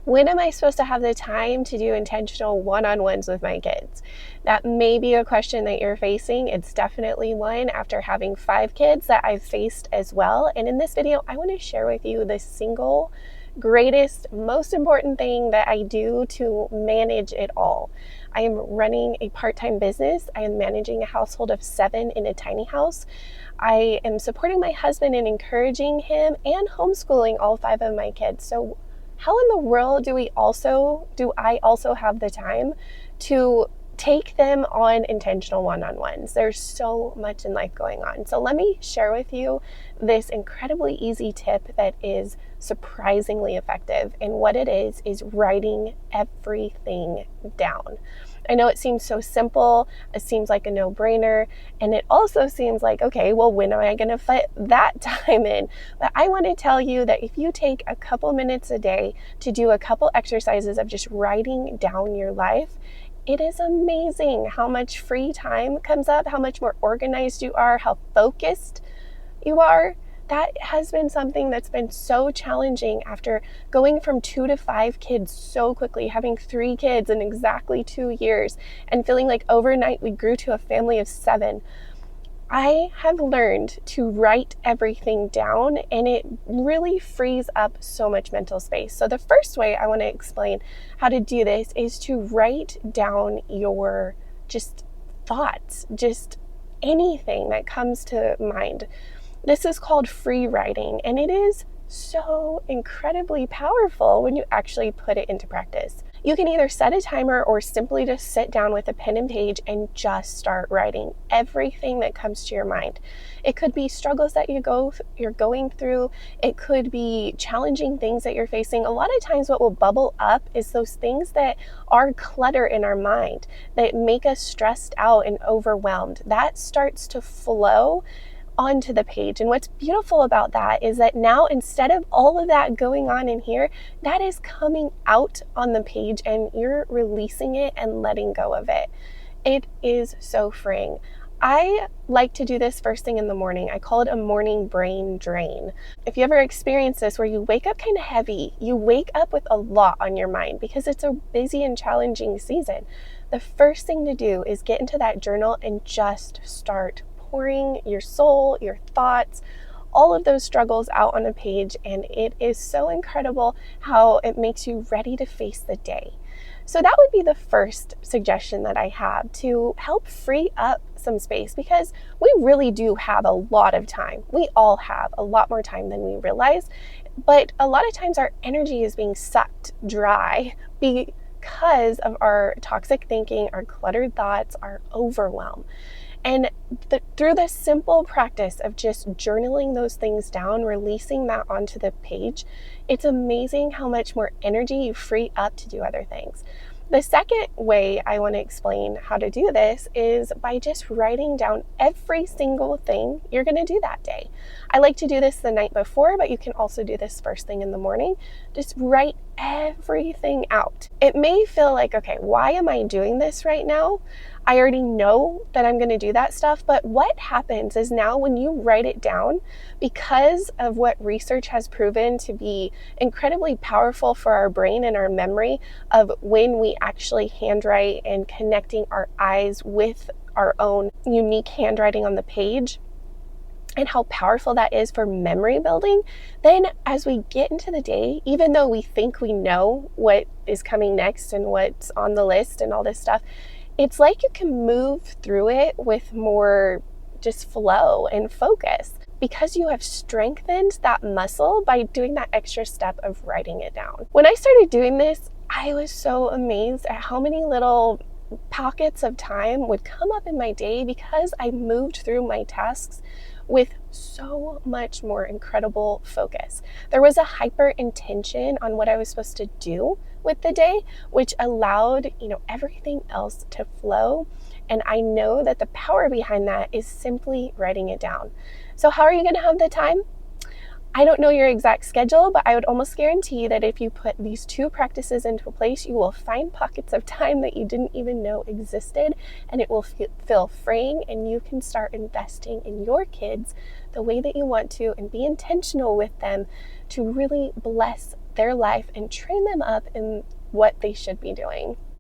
When am I supposed to have the time to do intentional one-on-ones with my kids? That may be a question that you're facing. It's definitely one after having 5 kids that I've faced as well. And in this video, I want to share with you the single greatest, most important thing that I do to manage it all. I am running a part-time business. I am managing a household of 7 in a tiny house. I am supporting my husband and encouraging him and homeschooling all 5 of my kids. So how in the world do I also have the time to take them on intentional one-on-ones? There's so much in life going on. So let me share with you this incredibly easy tip that is surprisingly effective. And what it is writing everything down. I know it seems so simple, it seems like a no-brainer, and it also seems like, okay, well, when am I going to fit that time in? But I want to tell you that if you take a couple minutes a day to do a couple exercises of just writing down your life, it is amazing how much free time comes up, how much more organized you are, how focused you are. That has been something that's been so challenging after going from 2 to 5 kids so quickly, having 3 kids in exactly 2 years, and feeling like overnight we grew to a family of 7. I have learned to write everything down, and it really frees up so much mental space. So the first way I want to explain how to do this is to write down your just thoughts, just anything that comes to mind. This is called free writing, and it is so incredibly powerful when you actually put it into practice. You can either set a timer or simply just sit down with a pen and page and just start writing everything that comes to your mind. It could be struggles that you're going through. It could be challenging things that you're facing. A lot of times what will bubble up is those things that are clutter in our mind that make us stressed out and overwhelmed. That starts to flow onto the page. And what's beautiful about that is that now, instead of all of that going on in here, that is coming out on the page and you're releasing it and letting go of it. It is so freeing. I like to do this first thing in the morning. I call it a morning brain drain. If you ever experience this where you wake up kind of heavy, you wake up with a lot on your mind because it's a busy and challenging season, the first thing to do is get into that journal and just start pouring your soul, your thoughts, all of those struggles out on a page, and it is so incredible how it makes you ready to face the day. So that would be the first suggestion that I have to help free up some space, because we really do have a lot of time. We all have a lot more time than we realize, but a lot of times our energy is being sucked dry because of our toxic thinking, our cluttered thoughts, our overwhelm. And through the simple practice of just journaling those things down, releasing that onto the page, it's amazing how much more energy you free up to do other things. The second way I want to explain how to do this is by just writing down every single thing you're going to do that day. I like to do this the night before, but you can also do this first thing in the morning. Just write everything out. It may feel like, okay, why am I doing this right now? I already know that I'm going to do that stuff, but what happens is now when you write it down, because of what research has proven to be incredibly powerful for our brain and our memory of when we actually handwrite and connecting our eyes with our own unique handwriting on the page, and how powerful that is for memory building, then as we get into the day, even though we think we know what is coming next and what's on the list and all this stuff, it's like you can move through it with more just flow and focus because you have strengthened that muscle by doing that extra step of writing it down. When I started doing this, I was so amazed at how many little pockets of time would come up in my day because I moved through my tasks with so much more incredible focus. There was a hyper intention on what I was supposed to do with the day, which allowed, everything else to flow. And I know that the power behind that is simply writing it down. So how are you going to have the time? I don't know your exact schedule, but I would almost guarantee that if you put these 2 practices into place, you will find pockets of time that you didn't even know existed, and it will feel freeing, and you can start investing in your kids the way that you want to and be intentional with them to really bless their life and train them up in what they should be doing.